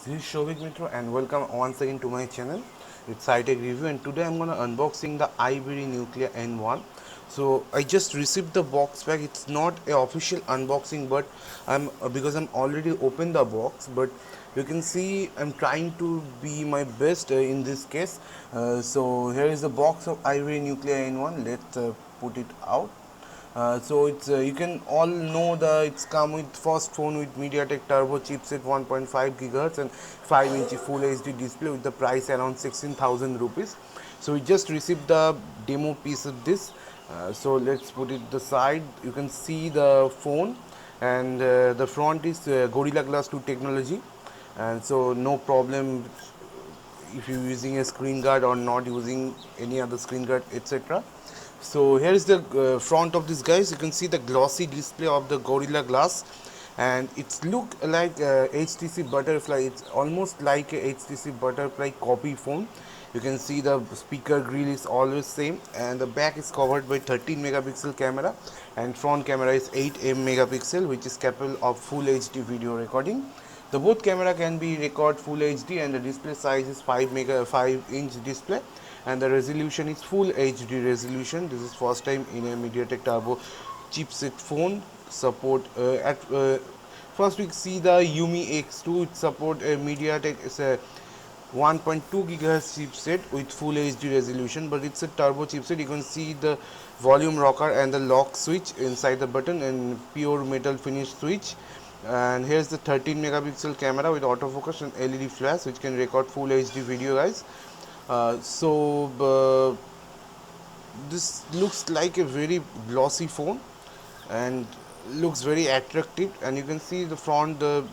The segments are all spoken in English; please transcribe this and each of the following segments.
This is Shovik Mitra and welcome once again to my channel. It's SciTech Review, and today I'm gonna unboxing the Ivory Nuclear N1. So I just received the box pack. It's not a official unboxing, but I'm because I'm already opened the box. But you can see I'm trying to be my best in this case. So here is the box of Ivory Nuclear N1. Let's put it out. So it's you can all know that it's come with first phone with MediaTek Turbo chipset 1.5 GHz and 5-inch Full HD display with the price around 16,000 rupees. So we just received the demo piece of this. So let's put it the side. You can see the phone, and the front is Gorilla Glass 2 technology, and so no problem if you're using a screen guard or not using any other screen guard, etc. So here is the front of this, guys. You can see the glossy display of the Gorilla Glass, and it's look like HTC Butterfly. It's almost like a HTC Butterfly copy phone. You can see the speaker grill is always same, and the back is covered by 13 megapixel camera, and front camera is 8 megapixel, which is capable of full HD video recording. The both camera can be record full HD, and the display size is 5-inch display, and the resolution is full HD resolution. This is first time in a MediaTek Turbo chipset phone support. At first we see the Yumi X2. It support a MediaTek is a 1.2 GHz chipset with full HD resolution, but it's a turbo chipset. You can see the volume rocker and the lock switch inside the button, and pure metal finish switch. And here's the 13 megapixel camera with autofocus and LED flash, which can record full HD video, guys. This looks like a very glossy phone and looks very attractive. And you can see the front, the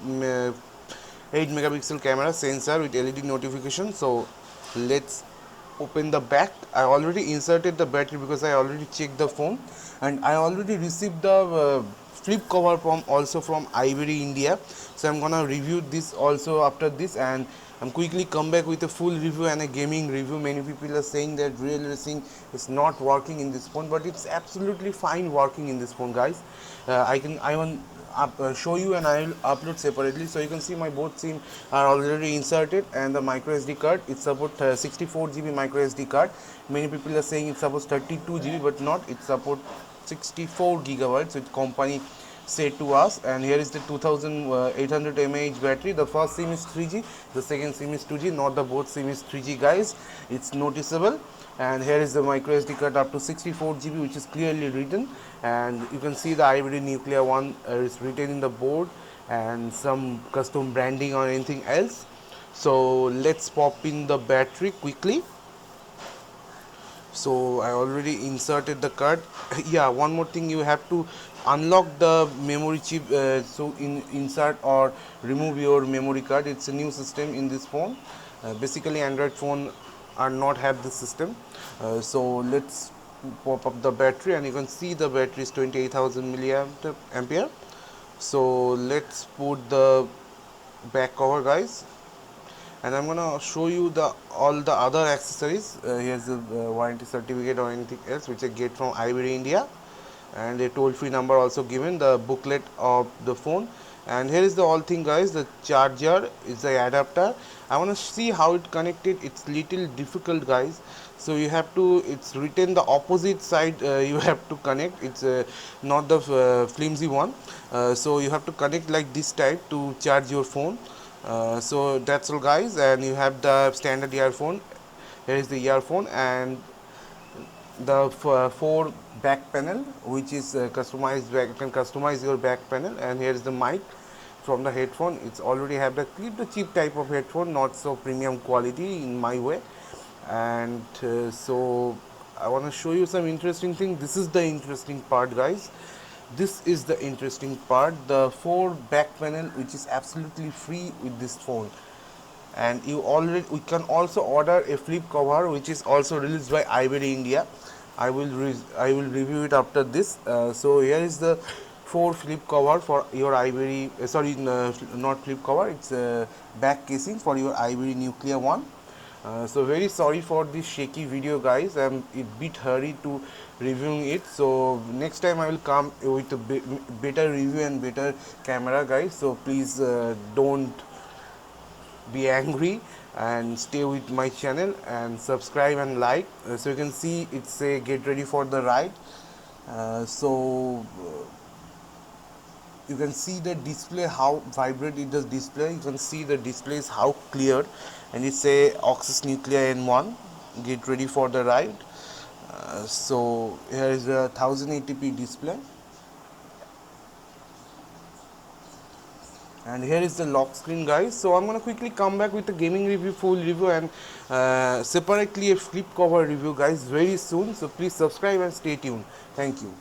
8 megapixel camera sensor with LED notification. So let's open the back. I already inserted the battery because I already checked the phone, and I already received the flip cover from also from Ivory India. So I'm gonna review this also after this, and I'm quickly come back with a full review and a gaming review. Many people are saying that real racing is not working in this phone, but it's absolutely fine working in this phone, guys. I want show you, and I will upload separately. So you can see my both SIM are already inserted, and the micro SD card, it supports 64 GB micro SD card. Many people are saying it supports 32 GB, but not. It supports 64 gigabytes, which company said to us. And here is the 2800 mAh battery. The first SIM is 3G, the second SIM is 2G, not the both SIM is 3G, guys. It's noticeable. And here is the micro SD card up to 64 GB, which is clearly written, and you can see the Ivory Nuclear one is written in the board, and some custom branding or anything else. So let's pop in the battery quickly. So I already inserted the card. Yeah, one more thing, you have to unlock the memory chip, so insert or remove your memory card. It's a new system in this phone. Basically Android phone are not have this system. So let's pop up the battery, and you can see the battery is 28,000 milliampere. So let's put the back cover, guys, and I'm gonna show you the all the other accessories. Here's the warranty certificate or anything else which I get from Ivory India, and a toll-free number also given, the booklet of the phone. And here is the all thing, guys. The charger is the adapter. I want to see how it connected. It's little difficult, guys. So you have to, it's written the opposite side, you have to connect. It's not the flimsy one. So you have to connect like this type to charge your phone. So that's all, guys. And you have the standard earphone. Here is the earphone, and the four back panel, which is customized back. You can customize your back panel. And here is the mic from the headphone. It's already have the clip, the cheap type of headphone, not so premium quality in my way. And so I want to show you some interesting thing. This is the interesting part, guys. This is the interesting part, the four back panel, which is absolutely free with this phone. And we can also order a flip cover, which is also released by Ivory India. I will review it after this. So here is the four flip cover for your Ivory, not flip cover, it's back casing for your Ivory Nuclear one. So very sorry for this shaky video, guys. I'm a bit hurried to reviewing it. So next time I will come with a better review and better camera, guys. So please don't be angry and stay with my channel and subscribe and like. So you can see it's a get ready for the ride. You can see the display how vibrant it does display. You can see the display is how clear, and it's a Oxys Nuclea N1. Get ready for the ride. So here is a 1080p display, and here is the lock screen, guys. So I'm gonna quickly come back with the gaming review, full review, and separately a flip cover review, guys, very soon. So please subscribe and stay tuned. Thank you.